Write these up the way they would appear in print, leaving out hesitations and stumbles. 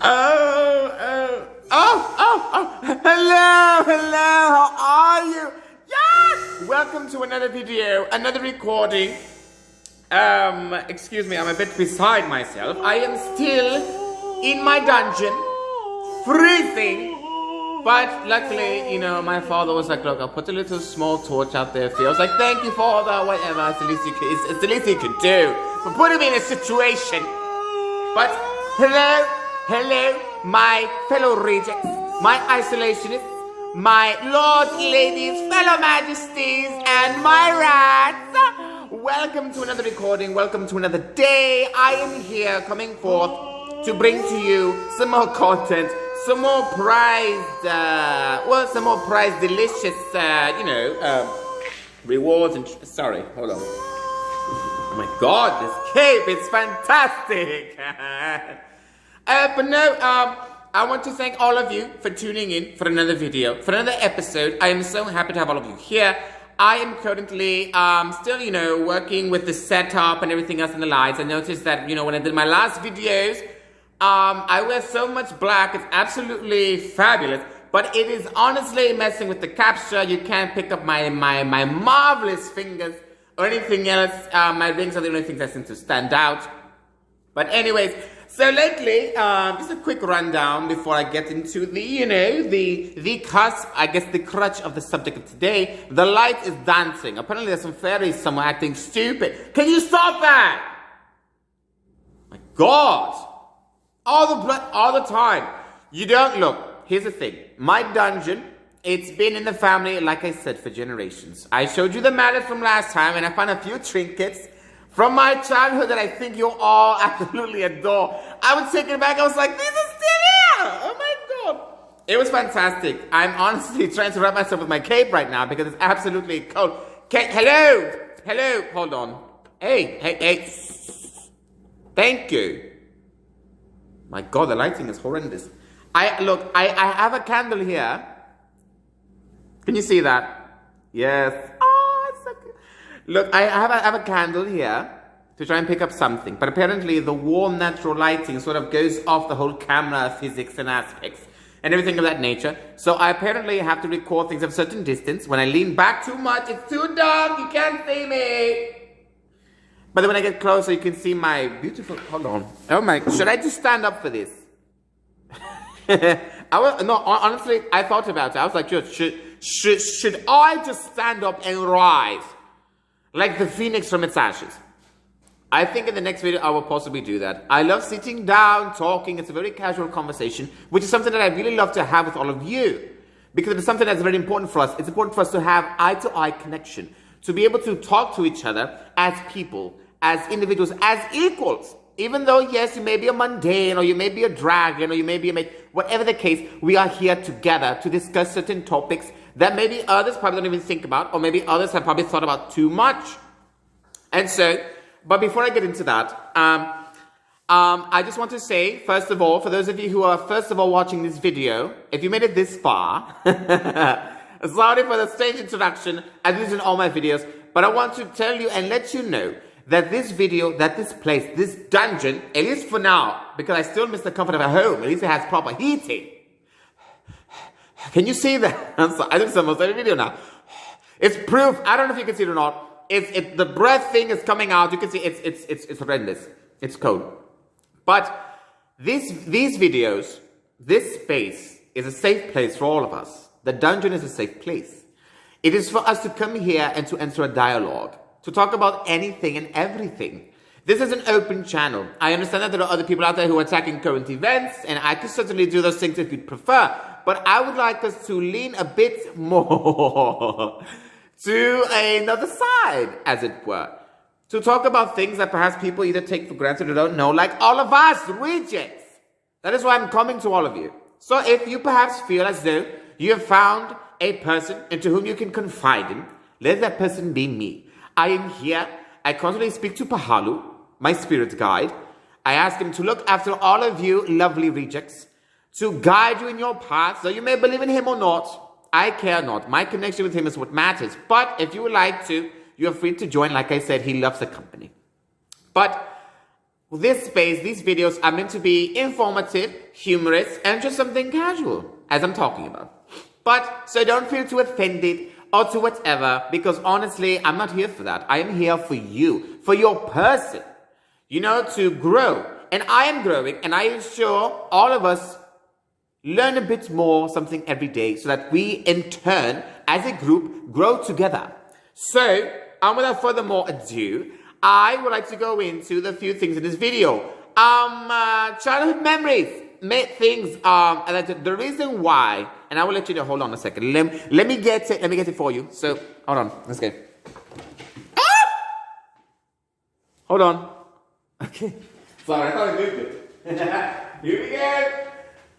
Hello, how are you? Yes! Welcome to another video, another recording. Excuse me, I'm a bit beside myself. I am still in my dungeon, freezing. But luckily, you know, my father was like, look, I'll put a little small torch out there for you. I was like, thank you, Father, whatever, it's the least you can, it's the least you can do. But put him in a situation. But hello, my fellow rejects, my isolationists, my lords, ladies, fellow majesties, and my rats. Welcome to another recording, welcome to another day. I am here coming forth to bring to you some more content, some more prized, delicious, rewards and, sorry, hold on. Oh my God, this cape is fantastic. But no, I want to thank all of you for tuning in for another video, for another episode. I am so happy to have all of you here. I am currently still, working with the setup and everything else in the lights. I noticed that, when I did my last videos, I wear so much black. It's absolutely fabulous. But it is honestly messing with the capture. You can't pick up my marvelous fingers or anything else. My rings are the only things that seem to stand out. But anyways, so lately, just a quick rundown before I get into the cusp, I guess the crutch of the subject of today. The light is dancing. Apparently there's some fairies somewhere acting stupid. Can you stop that? My God. All the time. You don't look. Here's the thing. My dungeon, it's been in the family, like I said, for generations. I showed you the mallet from last time, and I found a few trinkets from my childhood that I think you all absolutely adore. I was taking it back. I was like, these are still here. Oh my God. It was fantastic. I'm honestly trying to wrap myself with my cape right now because it's absolutely cold. Hello. Hold on. Hey. Thank you. My God, the lighting is horrendous. I have a candle here. Can you see that? Yes. Oh, it's so good. Look, I have a candle here to try and pick up something. But apparently the warm natural lighting sort of goes off the whole camera physics and aspects and everything of that nature. So I apparently have to record things at a certain distance. When I lean back too much, it's too dark. You can't see me. But then when I get closer, you can see my beautiful... Hold on. Oh my... Should I just stand up for this? Honestly, I thought about it. I was like, should I just stand up and rise? Like the phoenix from its ashes. I think in the next video, I will possibly do that. I love sitting down, talking. It's a very casual conversation, which is something that I really love to have with all of you. Because it's something that's very important for us. It's important for us to have eye-to-eye connection. To be able to talk to each other as people, as individuals, as equals. Even though, yes, you may be a mundane, or you may be a dragon, or you may be a mate, whatever the case, we are here together to discuss certain topics that maybe others probably don't even think about, or maybe others have probably thought about too much. And so, but before I get into that, I just want to say, first of all, for those of you who are first of all watching this video, if you made it this far, sorry for the strange introduction, I do this in all my videos, but I want to tell you and let you know that this video, that this place, this dungeon, at least for now, because I still miss the comfort of a home, at least it has proper heating. Can you see that? I'm sorry, I think it's almost every video now. It's proof. I don't know if you can see it or not. The breath thing is coming out. You can see it's horrendous. It's cold. But these videos, this space is a safe place for all of us. The dungeon is a safe place. It is for us to come here and to enter a dialogue, to talk about anything and everything. This is an open channel. I understand that there are other people out there who are attacking current events, and I could certainly do those things if you'd prefer. But I would like us to lean a bit more to another side, as it were. To talk about things that perhaps people either take for granted or don't know, like all of us, rejects. That is why I'm coming to all of you. So if you perhaps feel as though you have found a person into whom you can confide in, let that person be me. I am here. I constantly speak to Pahalu, my spirit guide. I ask him to look after all of you lovely rejects, to guide you in your path, so you may believe in him or not. I care not. My connection with him is what matters. But if you would like to, you are free to join. Like I said, he loves the company. But this space, these videos are meant to be informative, humorous, and just something casual, as I'm talking about. But, so don't feel too offended or to whatever, because honestly, I'm not here for that. I am here for you, for your person, to grow. And I am growing, and I am sure all of us learn a bit more something every day so that we, in turn, as a group, grow together. So, without further more ado, I would like to go into the few things in this video. Childhood memories, things, the reason why, and I will let you know, hold on a second. Let me get it for you. So, hold on, let's go. Ah! Hold on. Okay. Sorry, I thought I moved it. Here we go.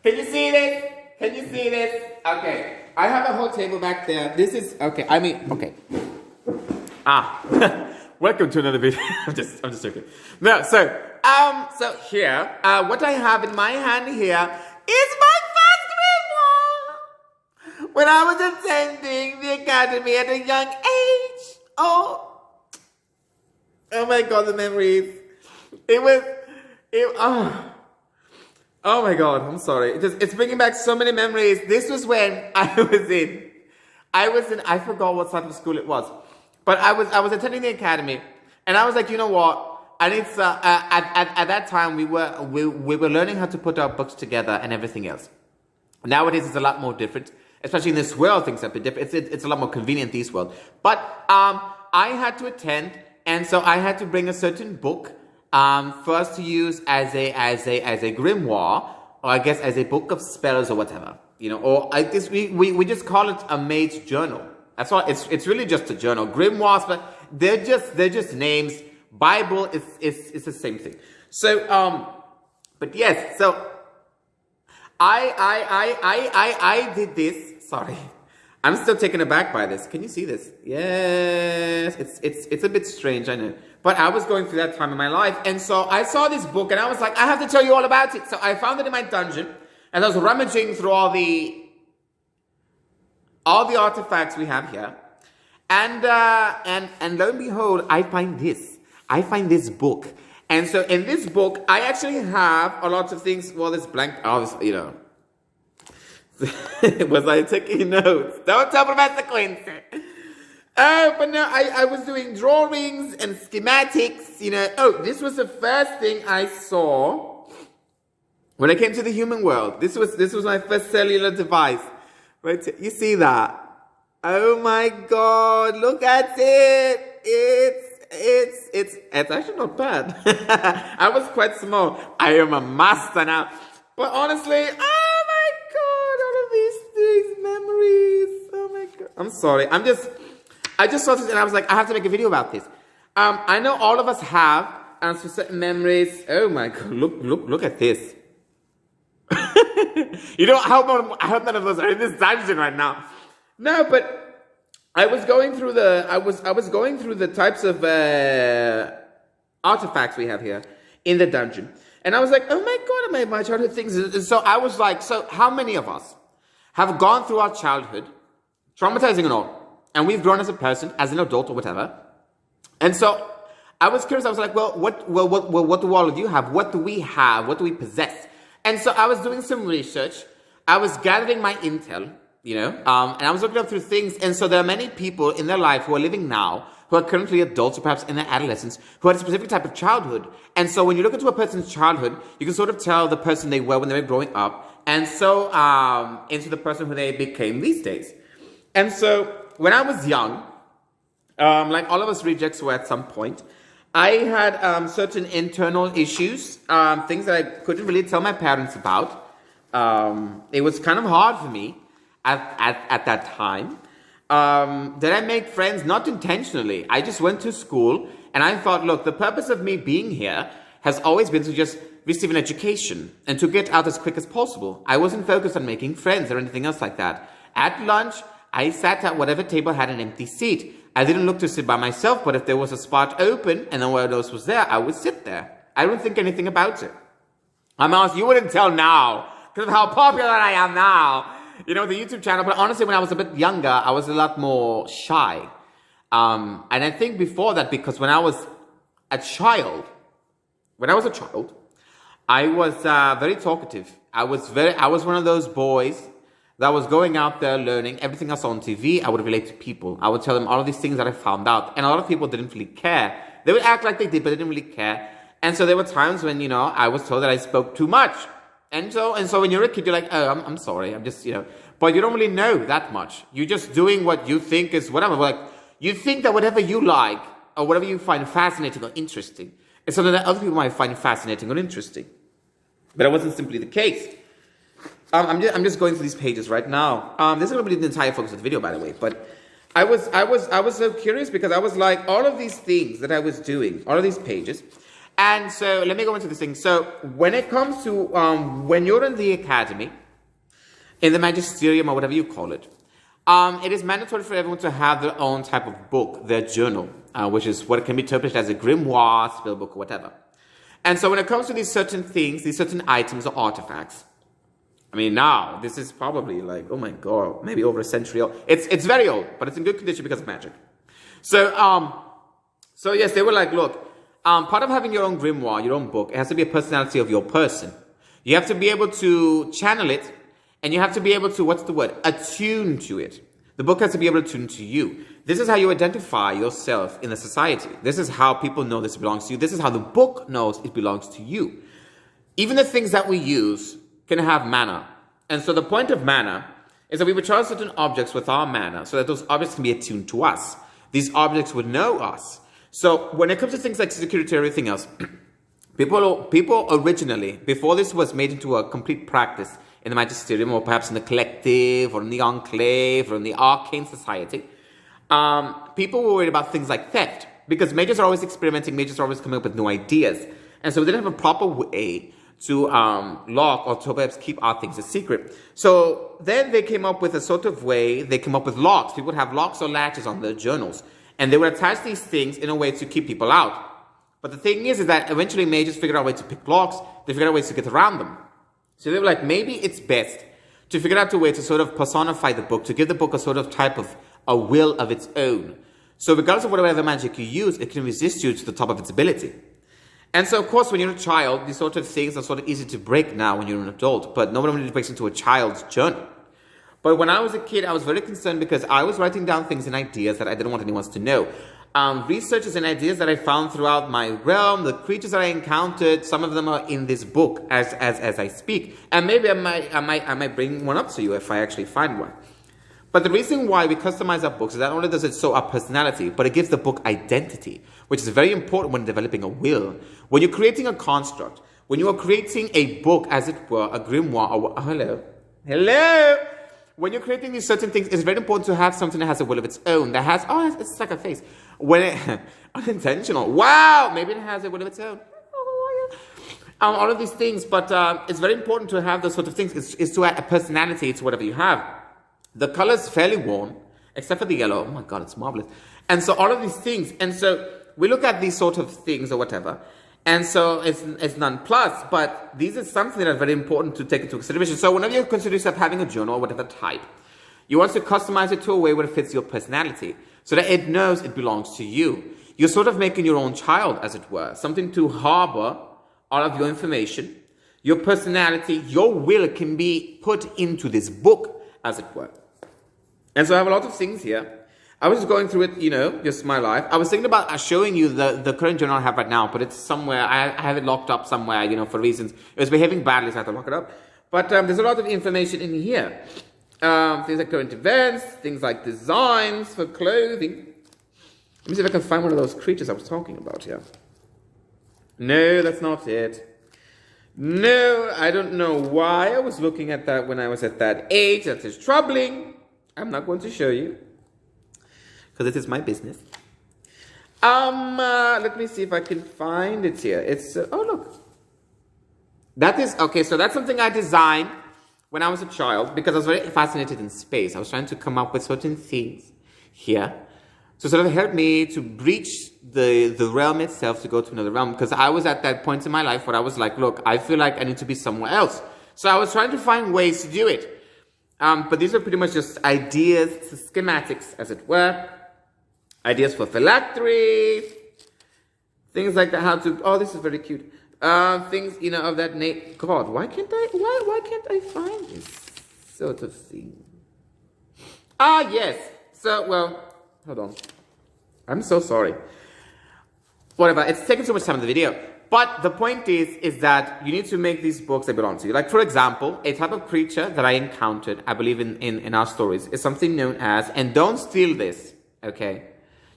Can you see this? Can you see this? Okay. I have a whole table back there. This is, okay, okay. Welcome to another video. I'm just joking. No, so here, what I have in my hand here is my first grade. When I was attending the academy at a young age. Oh my God, the memories. Oh my God, I'm sorry. It's bringing back so many memories. This was when I forgot what type of school it was. But I was attending the academy, and I was like, you know what? I need at that time we were learning how to put our books together and everything else. Nowadays it's a lot more different, especially in this world. Things have been different. It's a lot more convenient these world. But I had to attend, and so I had to bring a certain book first to use as a grimoire, or I guess as a book of spells or whatever, or I guess we just call it a maid's journal. That's all. It's really just a journal. Grimoires, but they're just names. Bible is the same thing. So but yes, so I did this. Sorry, I'm still taken aback by this. Can you see this? Yes, it's a bit strange, I know. But I was going through that time in my life, and so I saw this book, and I was like, I have to tell you all about it. So I found it in my dungeon, and I was rummaging through all the artifacts we have here, and lo and behold, I find this book. And so in this book, I actually have a lot of things. Well, this blank, obviously, was I taking notes? Don't tell Professor Quincy. But no, I was doing drawings and schematics, Oh, this was the first thing I saw when I came to the human world. This was my first cellular device. Right, you see that? Oh my God, look at it. It's actually not bad. I was quite small. I am a master now. But honestly, oh my God, all of these things, memories. Oh my God. I'm sorry. I just saw this and I was like, I have to make a video about this. I know all of us have certain memories. Oh my God, look at this. I hope none of us are in this dungeon right now. No, but I was going through the types of artifacts we have here in the dungeon, and I was like, oh my God, my childhood things. And so I was like, so how many of us have gone through our childhood, traumatizing and all, and we've grown as a person, as an adult or whatever? And so I was curious. I was like, what do all of you have? What do we have? What do we possess? And so I was doing some research. I was gathering my intel, and I was looking up through things. And so there are many people in their life who are living now, who are currently adults or perhaps in their adolescence, who had a specific type of childhood. And so when you look into a person's childhood, you can sort of tell the person they were when they were growing up, and so into the person who they became these days. And so when I was young, like all of us rejects were at some point, I had certain internal issues, things that I couldn't really tell my parents about. It was kind of hard for me at that time. Did I make friends? Not intentionally. I just went to school and I thought, look, the purpose of me being here has always been to just receive an education and to get out as quick as possible. I wasn't focused on making friends or anything else like that. At lunch, I sat at whatever table had an empty seat. I didn't look to sit by myself, but if there was a spot open and no one else was there, I would sit there. I don't think anything about it. I'm honest, you wouldn't tell now because of how popular I am now. The YouTube channel. But honestly, when I was a bit younger, I was a lot more shy. And I think before that, because when I was a child, when I was a child, I was very talkative. I was one of those boys that was going out there learning everything I saw on TV. I would relate to people. I would tell them all of these things that I found out. And a lot of people didn't really care. They would act like they did, but they didn't really care. And so there were times when, I was told that I spoke too much. And so when you're a kid, you're like, oh, I'm sorry. I'm just, but you don't really know that much. You're just doing what you think is whatever. Like, you think that whatever you like or whatever you find fascinating or interesting is something that other people might find fascinating or interesting. But it wasn't simply the case. I'm just going through these pages right now. This is going to be the entire focus of the video, by the way. But I was so curious because I was like, all of these things that I was doing, all of these pages. And so let me go into this thing. So when it comes to when you're in the academy, in the magisterium or whatever you call it, it is mandatory for everyone to have their own type of book, their journal, which is what can be interpreted as a grimoire, spell book, or whatever. And so when it comes to these certain things, these certain items or artifacts, I mean, now, this is probably like, oh my God, maybe over a century old. It's very old, but it's in good condition because of magic. So yes, they were like, look, part of having your own grimoire, your own book, it has to be a personality of your person. You have to be able to channel it, and you have to be able to, what's the word? Attune to it. The book has to be able to attune to you. This is how you identify yourself in the society. This is how people know this belongs to you. This is how the book knows it belongs to you. Even the things that we use can have mana. And so the point of mana is that we would charge certain objects with our mana so that those objects can be attuned to us. These objects would know us. So when it comes to things like security or everything else, people originally, before this was made into a complete practice in the magisterium or perhaps in the collective or in the enclave or in the arcane society, people were worried about things like theft because mages are always experimenting, mages are always coming up with new ideas. And so we didn't have a proper way to lock or to perhaps keep our things a secret. So then they came up with a sort of way, they came up with locks. People would have locks or latches on their journals. And they would attach these things in a way to keep people out. But the thing is that eventually mages figured out a way to pick locks. They figured out ways to get around them. So they were like, maybe it's best to figure out a way to sort of personify the book, to give the book a sort of type of a will of its own. So regardless of whatever magic you use, it can resist you to the top of its ability. And so, of course, when you're a child, these sort of things are sort of easy to break now when you're an adult. But nobody really breaks into a child's journal. But when I was a kid, I was very concerned because I was writing down things and ideas that I didn't want anyone to know. Researches and ideas that I found throughout my realm, the creatures that I encountered, some of them are in this book as I speak. And maybe I might bring one up to you if I actually find one. But the reason why we customize our books is not only does it show our personality, but it gives the book identity, which is very important when developing a will. When you're creating a construct, when you are creating a book, as it were, a grimoire, or hello. When you're creating these certain things, it's very important to have something that has a will of its own, that has, it's like a face. When it, unintentional, wow, maybe it has a will of its own. All of these things, but it's very important to have those sort of things. It's to add a personality to whatever you have. The color is fairly worn, except for the yellow. Oh my God, it's marvelous. And so all of these things, and so we look at these sort of things or whatever, and so it's nonplussed, but these are something that are very important to take into consideration. So whenever you consider yourself having a journal or whatever type, you want to customize it to a way where it fits your personality, so that it knows it belongs to you. You're sort of making your own child, as it were, something to harbor all of your information, your personality, your will can be put into this book, as it were. And so I have a lot of things here. I was just going through it, just my life. I was thinking about showing you the current journal I have right now, but it's somewhere, I have it locked up somewhere, for reasons. It was behaving badly, so I had to lock it up. But there's a lot of information in here. Things like current events, things like designs for clothing. Let me see if I can find one of those creatures I was talking about here. No, that's not it. No, I don't know why I was looking at that when I was at that age. That is troubling. I'm not going to show you, because it is my business. Let me see if I can find it here. It's, oh look. That is, okay, so that's something I designed when I was a child, because I was very fascinated in space. I was trying to come up with certain things here to sort of help me to breach the realm itself, to go to another realm, because I was at that point in my life where I was like, look, I feel like I need to be somewhere else. So I was trying to find ways to do it. But these are pretty much just ideas, schematics, as it were. Ideas for phylactery, things like that, how to, oh, this is very cute. Things, you know, of that nature. God, why can't I find this sort of thing? Ah, yes. So, well, hold on. I'm so sorry. Whatever, it's taking so much time in the video. But the point is that you need to make these books that belong to you. Like, for example, a type of creature that I encountered, I believe in our stories, is something known as, and don't steal this, okay?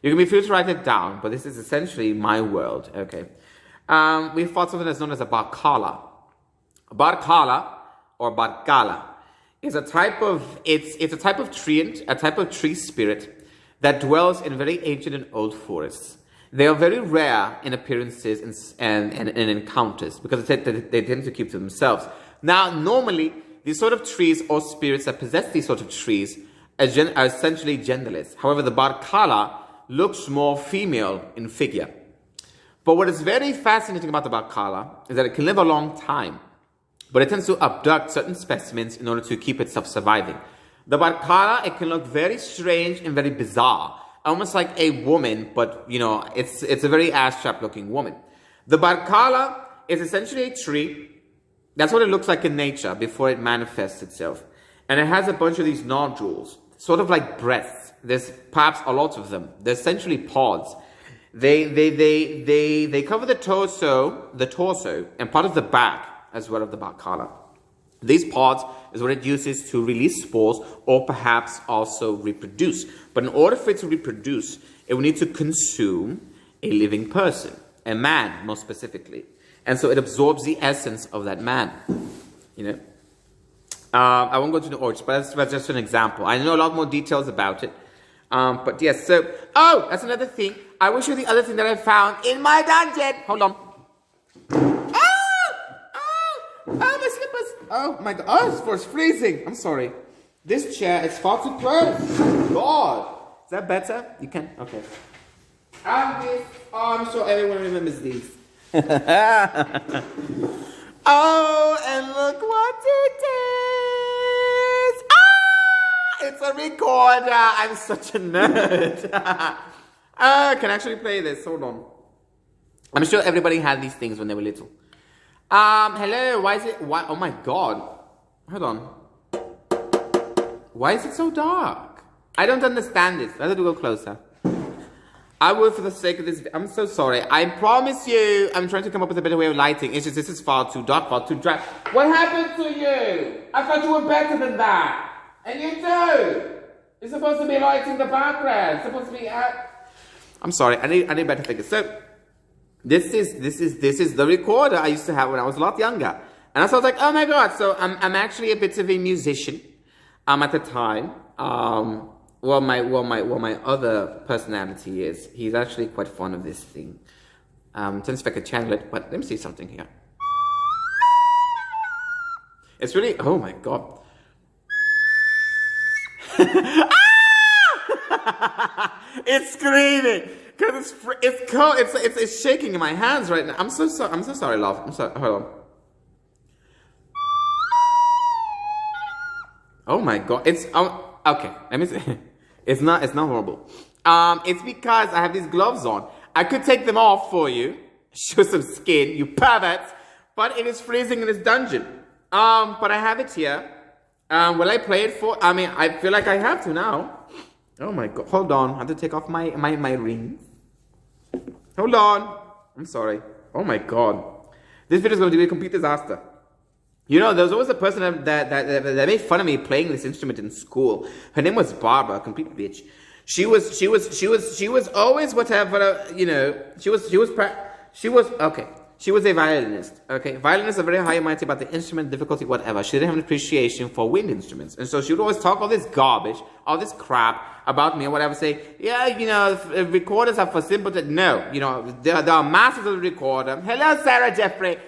You can be free to write it down, but this is essentially my world, okay? We fought something that's known as a barkala. Barkala, or barkala, is a type of, it's a type of treant, a type of tree spirit that dwells in very ancient and old forests. They are very rare in appearances and encounters because they tend to keep to themselves. Now, normally, these sort of trees or spirits that possess these sort of trees are essentially genderless. However, the barkala looks more female in figure. But what is very fascinating about the barkala is that it can live a long time, but it tends to abduct certain specimens in order to keep itself surviving. The barkala, it can look very strange and very bizarre, almost like a woman, but, you know, it's a very ass-strapped looking woman. The barkala is essentially a tree. That's what it looks like in nature before it manifests itself. And it has a bunch of these nodules, sort of like breasts. There's perhaps a lot of them. They're essentially pods. They cover the torso, and part of the back as well of the barkala. These pods is what it uses to release spores or perhaps also reproduce. But in order for it to reproduce, it will need to consume a living person, a man more specifically. And so it absorbs the essence of that man, you know. I won't go into the origin, but that's just an example. I know a lot more details about it. But yes, so, oh, that's another thing. I will show you the other thing that I found in my dungeon. Hold on. Oh, my slippers. Oh, my God. Oh, it's freezing. I'm sorry. This chair is far too close. God. Is that better? You can? Okay. I'm sure everyone remembers these. Oh, and look what it is. It's a recorder. I'm such a nerd. I can actually play this. Hold on. I'm sure everybody had these things when they were little. Hello. Why is it? Why? Oh my God. Hold on. Why is it so dark? I don't understand this. I have to go closer. I will, for the sake of this. I'm so sorry. I promise you, I'm trying to come up with a better way of lighting. It's just this is far too dark, far too dry. What happened to you? I thought you were better than that. And you too. You're supposed to be lighting the background. It's supposed to be. I'm sorry. I need better figures. So this is the recorder I used to have when I was a lot younger. And I was like, oh my God. So I'm actually a bit of a musician. At the time. Well, my other personality is he's actually quite fond of this thing. Tends to like a channel it, but let me see something here. It's really, oh my God. It's screaming because it's cold. It's shaking in my hands right now. I'm so sorry, love. I'm sorry. Hold on. Oh my God. It's okay. Let me see. It's not horrible. It's because I have these gloves on. I could take them off for you, show some skin, you perverts, but it is freezing in this dungeon. But I have it here. Will I play it for? I mean, I feel like I have to now. Oh my God. Hold on. I have to take off my rings. Hold on. I'm sorry. Oh my God. This video is going to be a complete disaster. You know, there was always a person that made fun of me playing this instrument in school. Her name was Barbara, a complete bitch. She was always whatever, you know, she was okay. She was a violinist, okay? Violinists are very high and mighty about the instrument, difficulty, whatever. She didn't have an appreciation for wind instruments. And so she would always talk all this garbage, all this crap about me or whatever, say, yeah, you know, recorders are for simpleton. No, you know, there are masters of the recorder. Hello, Sarah Jeffrey.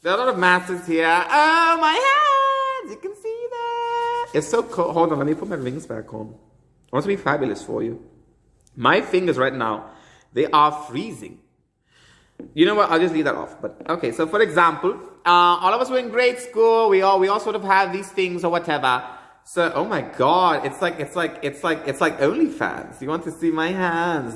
There are a lot of masters here. Oh, my hands! You can see that. It's so cold. Hold on, let me put my rings back on. I want to be fabulous for you. My fingers right now, they are freezing. You know what? I'll just leave that off. But okay, so for example, all of us were in grade school. We all sort of have these things or whatever. So, oh my God, it's like OnlyFans. You want to see my hands?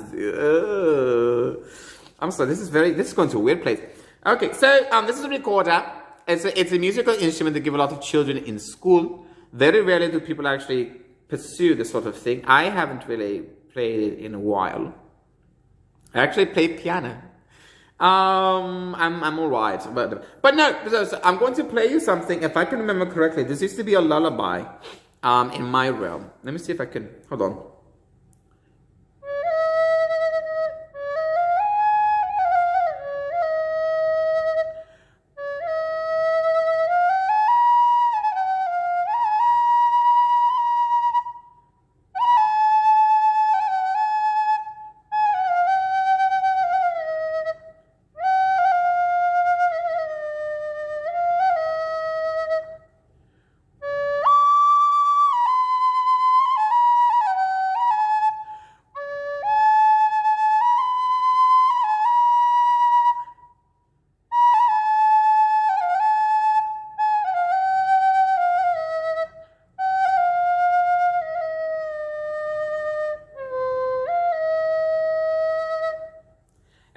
I'm sorry. This is going to a weird place. Okay, so this is a recorder. It's a musical instrument they give a lot of children in school. Very rarely do people actually pursue this sort of thing. I haven't really played it in a while. I actually play piano. I'm alright, but no. So I'm going to play you something. If I can remember correctly, this used to be a lullaby. In my realm. Let me see if I can. Hold on.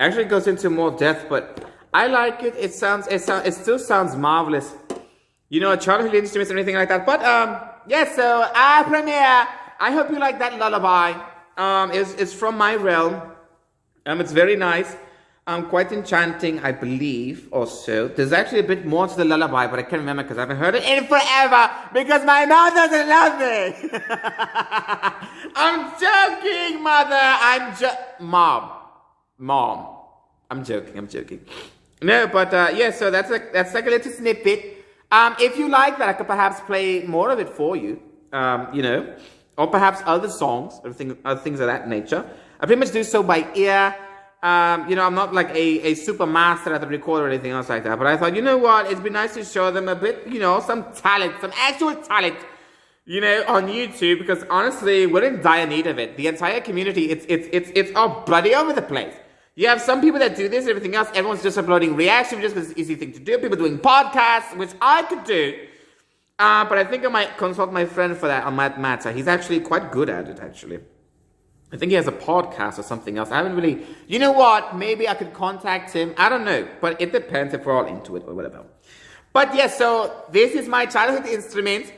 Actually goes into more depth, but I like it. It still sounds marvelous. You know, childhood instruments and anything like that. But yeah, so Premier, I hope you like that lullaby. It's from my realm. It's very nice. Quite enchanting, I believe, also. There's actually a bit more to the lullaby, but I can't remember because I haven't heard it in forever because my mom doesn't love me. I'm joking, mother. Mom. I'm joking. No, but yeah, so that's like a little snippet. If you like that, I could perhaps play more of it for you. You know, or perhaps other songs, other things of that nature. I pretty much do so by ear. You know, I'm not like a super master at the recorder or anything else like that. But I thought, you know what, it'd be nice to show them a bit, you know, some talent, some actual talent, you know, on YouTube, because honestly, we're in dire need of it. The entire community, it's all bloody over the place. You have some people that do this and everything else. Everyone's just uploading reaction just because it's an easy thing to do. People doing podcasts, which I could do. But I think I might consult my friend for that on that matter. He's actually quite good at it, actually. I think he has a podcast or something else. I haven't really... You know what? Maybe I could contact him. I don't know. But it depends if we're all into it or whatever. But yes, so this is my childhood instrument.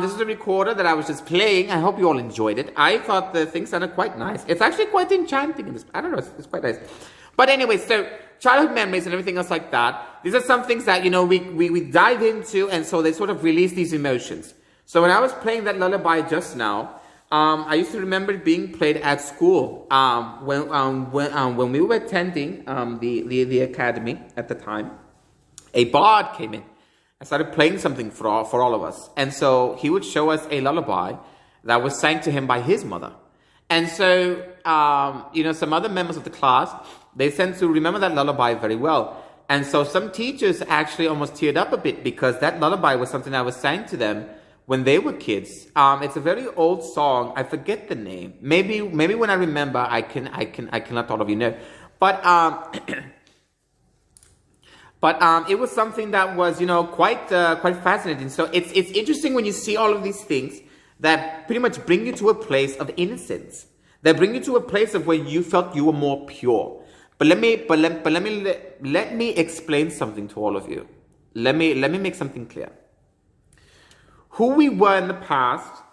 This is a recorder that I was just playing. I hope you all enjoyed it. I thought the thing sounded quite nice. It's actually quite enchanting. I don't know, it's quite nice. But anyway, so childhood memories and everything else like that. These are some things that, you know, we dive into, and so they sort of release these emotions. So when I was playing that lullaby just now, I used to remember it being played at school. When we were attending the academy at the time, a bard came in. I started playing something for all of us. And so he would show us a lullaby that was sang to him by his mother. And so, you know, some other members of the class, they tend to remember that lullaby very well. And so some teachers actually almost teared up a bit because that lullaby was something that was sang to them when they were kids. It's a very old song. I forget the name. Maybe when I remember, I can let all of you know. But, But it was something that was, you know, quite fascinating. So it's interesting when you see all of these things that pretty much bring you to a place of innocence. That bring you to a place of where you felt you were more pure. But let me explain something to all of you. Let me make something clear. Who we were in the past,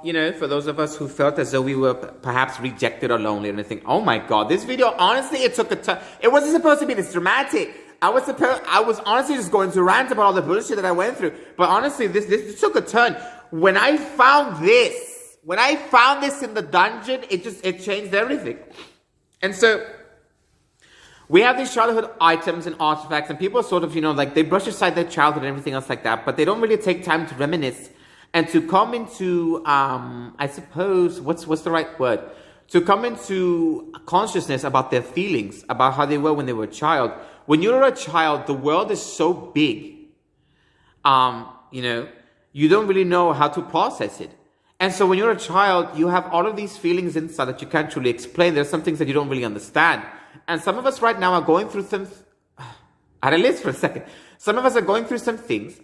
you know, for those of us who felt as though we were perhaps rejected or lonely or anything. Oh my God, this video, honestly, it took a turn. It wasn't supposed to be this dramatic. I was honestly just going to rant about all the bullshit that I went through. But honestly, this took a turn. When I found this in the dungeon, it changed everything. And so, we have these childhood items and artifacts, and people sort of, you know, like they brush aside their childhood and everything else like that, but they don't really take time to reminisce and to come into, I suppose, what's the right word? To come into consciousness about their feelings, about how they were when they were a child. When you're a child, the world is so big, you know, you don't really know how to process it. And so when you're a child, you have all of these feelings inside that you can't truly explain. There's some things that you don't really understand. And some of us right now are going through some... I had a list for a second. Some of us are going through some things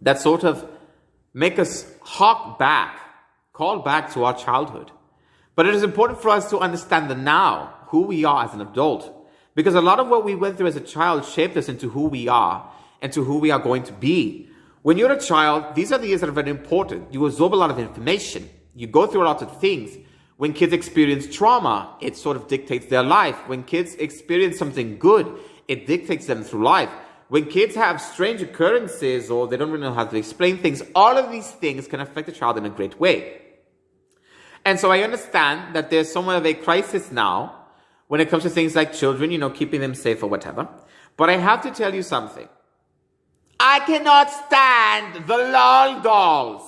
that sort of make us call back to our childhood. But it is important for us to understand the now, who we are as an adult. Because a lot of what we went through as a child shaped us into who we are and to who we are going to be. When you're a child, these are the years that are very important. You absorb a lot of information. You go through a lot of things. When kids experience trauma, it sort of dictates their life. When kids experience something good, it dictates them through life. When kids have strange occurrences or they don't really know how to explain things, all of these things can affect a child in a great way. And so I understand that there's somewhat of a crisis now when it comes to things like children, keeping them safe or whatever. But I have to tell you something. I cannot stand the lol dolls.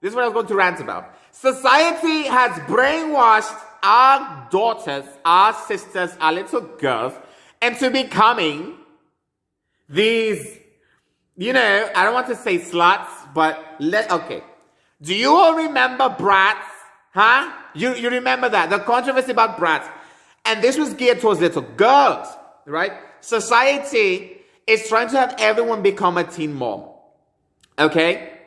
This is what I was going to rant about. Society has brainwashed our daughters, our sisters, our little girls into becoming these, I don't want to say sluts, but okay. Do you all remember Bratz? Huh? You remember that? The controversy about Bratz. And this was geared towards little girls, right? Society is trying to have everyone become a teen mom. Okay?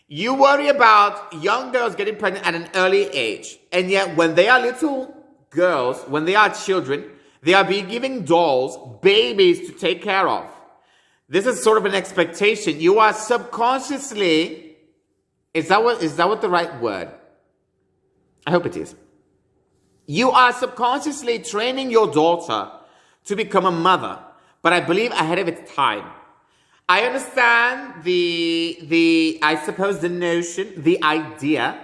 You worry about young girls getting pregnant at an early age. And yet when they are little girls, when they are children, they are being given dolls, babies to take care of. This is sort of an expectation. You are subconsciously, is that what the right word? I hope it is. You are subconsciously training your daughter to become a mother, but I believe ahead of its time. I understand I suppose the notion, the idea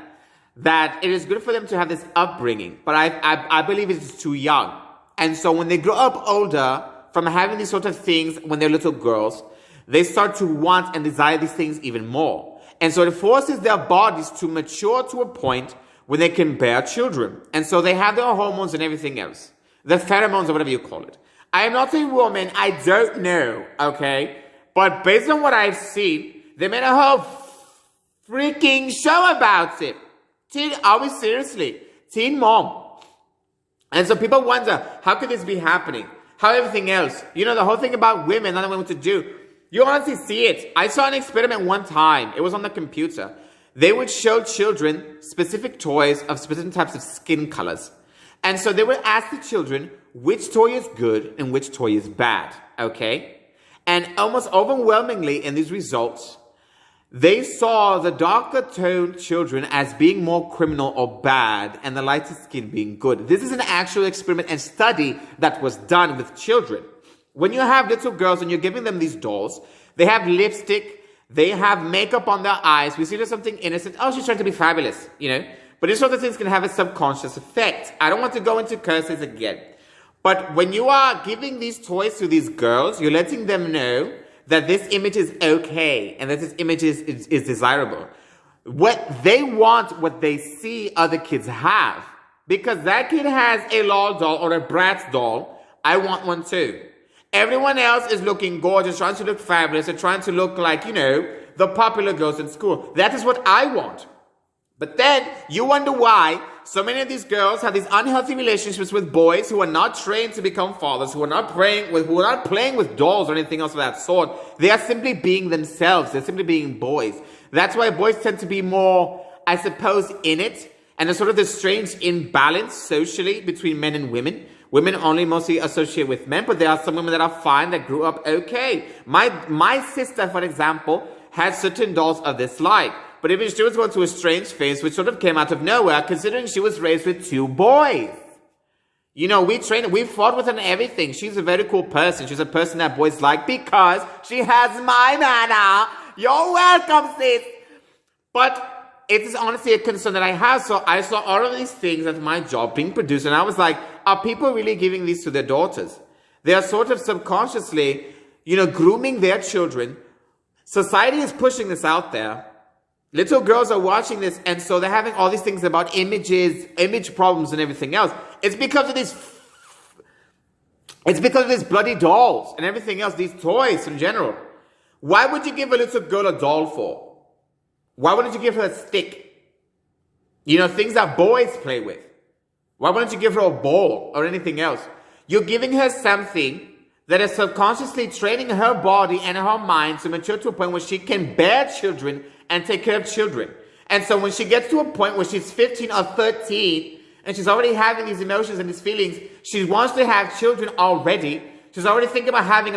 that it is good for them to have this upbringing, but I believe it's too young. And so when they grow up older from having these sort of things when they're little girls, they start to want and desire these things even more. And so it forces their bodies to mature to a point when they can bear children. And so they have their hormones and everything else. The pheromones or whatever you call it. I am not a woman. I don't know. Okay? But based on what I've seen, they made a whole freaking show about it. Are we seriously? Teen mom. And so people wonder, how could this be happening? How everything else? The whole thing about women, not knowing what to do. You honestly see it. I saw an experiment one time. It was on the computer. They would show children specific toys of specific types of skin colors. And so they would ask the children which toy is good and which toy is bad. Okay? And almost overwhelmingly in these results, they saw the darker toned children as being more criminal or bad and the lighter skin being good. This is an actual experiment and study that was done with children. When you have little girls and you're giving them these dolls, they have lipstick, they have makeup on their eyes. We see there's something innocent. Oh, she's trying to be fabulous, But these sort of things can have a subconscious effect. I don't want to go into curses again. But when you are giving these toys to these girls, you're letting them know that this image is okay and that this image is desirable. What they want, what they see other kids have. Because that kid has a lol doll or a Bratz doll, I want one too. Everyone else is looking gorgeous, trying to look fabulous, and trying to look like, the popular girls in school. That is what I want. But then you wonder why so many of these girls have these unhealthy relationships with boys who are not trained to become fathers, who are not playing with dolls or anything else of that sort. They are simply being themselves. They're simply being boys. That's why boys tend to be more, I suppose, in it. And there's sort of this strange imbalance socially between men and women. Women only mostly associate with men, but there are some women that are fine, that grew up okay. My sister, for example, had certain dolls of this like. But even she was going through a strange phase, which sort of came out of nowhere, considering she was raised with 2 boys. We fought with her and everything. She's a very cool person. She's a person that boys like because she has my manner. You're welcome, sis. But it is honestly a concern that I have. So I saw all of these things at my job being produced, and I was like, are people really giving these to their daughters? They are sort of subconsciously, grooming their children. Society is pushing this out there. Little girls are watching this, and so they're having all these things about images, image problems and everything else. It's because of these bloody dolls and everything else, these toys in general. Why would you give a little girl a doll for? Why wouldn't you give her a stick? Things that boys play with. Why wouldn't you give her a ball or anything else? You're giving her something that is subconsciously training her body and her mind to mature to a point where she can bear children and take care of children. And so when she gets to a point where she's 15 or 13 and she's already having these emotions and these feelings, she wants to have children already She's already thinking about having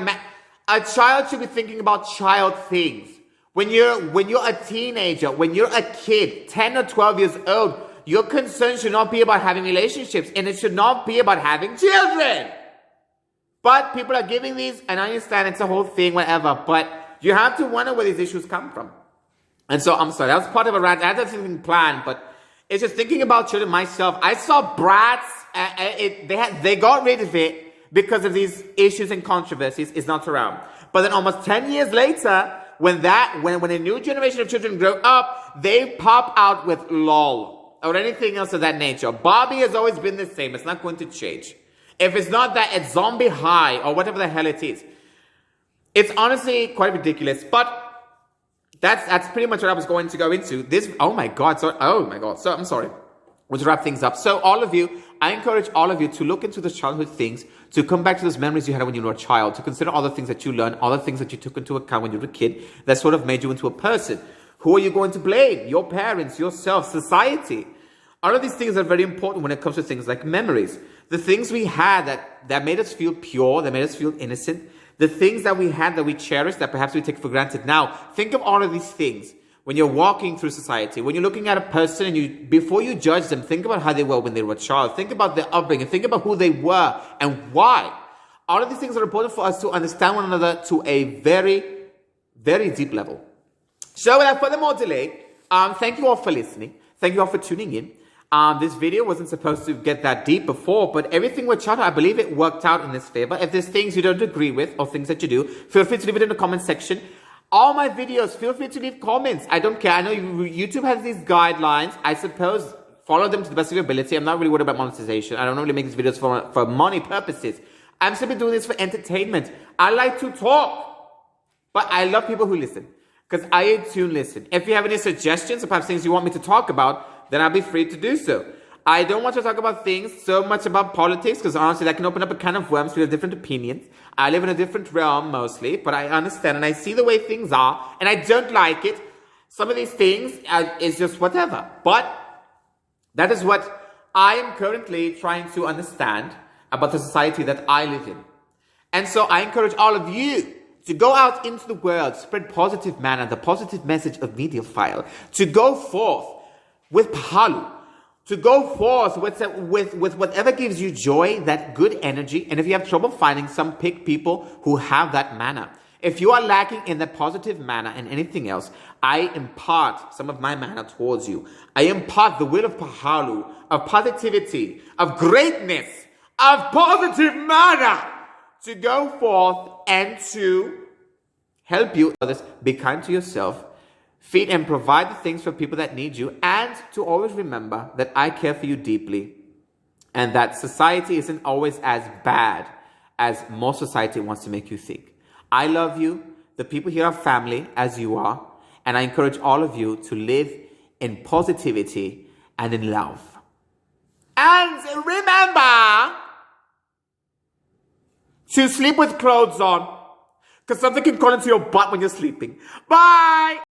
a child should be thinking about child things. When you're a teenager, when you're a kid, 10 or 12 years old, your concern should not be about having relationships, and it should not be about having children. But people are giving these, and I understand it's a whole thing, whatever, but you have to wonder where these issues come from. And so, I'm sorry, that was part of a rant. I had something planned, but it's just thinking about children myself. I saw Bratz, they got rid of it because of these issues and controversies. It's not around. But then almost 10 years later, when a new generation of children grow up, they pop out with LOL or anything else of that nature. Barbie has always been the same. It's not going to change. If it's not that, it's Zombie High or whatever the hell it is. It's honestly quite ridiculous, but that's pretty much what I was going to go into. Oh my God, so I'm sorry. We'll just wrap things up. So all of you, I encourage all of you to look into those childhood things, to come back to those memories you had when you were a child, to consider all the things that you learned, all the things that you took into account when you were a kid that sort of made you into a person. Who are you going to blame? Your parents, yourself, society. All of these things are very important when it comes to things like memories. The things we had that made us feel pure, that made us feel innocent, the things that we had that we cherish that perhaps we take for granted now. Think of all of these things when you're walking through society, when you're looking at a person and before you judge them, think about how they were when they were a child. Think about their upbringing. Think about who they were and why. All of these things are important for us to understand one another to a very, very deep level. So without further more delay, thank you all for listening. Thank you all for tuning in. This video wasn't supposed to get that deep before, but everything with childhood, I believe it worked out in this favor. If there's things you don't agree with or things that you do, feel free to leave it in the comment section. All my videos, feel free to leave comments. I don't care. I know YouTube has these guidelines. I suppose follow them to the best of your ability. I'm not really worried about monetization. I don't really make these videos for money purposes. I'm simply doing this for entertainment. I like to talk, but I love people who listen because I too listen. If you have any suggestions or perhaps things you want me to talk about, then I'll be free to do so. I don't want to talk about things so much about politics because honestly that can open up a can of worms with different opinions. I live in a different realm mostly, but I understand and I see the way things are and I don't like it. Some of these things is just whatever. But that is what I am currently trying to understand about the society that I live in. And so I encourage all of you to go out into the world, spread positive manner, the positive message of Mediafile, to go forth with Pahalu, to go forth with whatever gives you joy, that good energy. And if you have trouble finding some, pick people who have that manner. If you are lacking in the positive manner and anything else, I impart some of my manner towards you. I impart the will of Pahalu, of positivity, of greatness, of positive manner to go forth and to help you others. Be kind to yourself. Feed and provide the things for people that need you, and to always remember that I care for you deeply and that society isn't always as bad as most society wants to make you think. I love you. The people here are family as you are, and I encourage all of you to live in positivity and in love. And remember to sleep with clothes on because something can crawl into your butt when you're sleeping. Bye!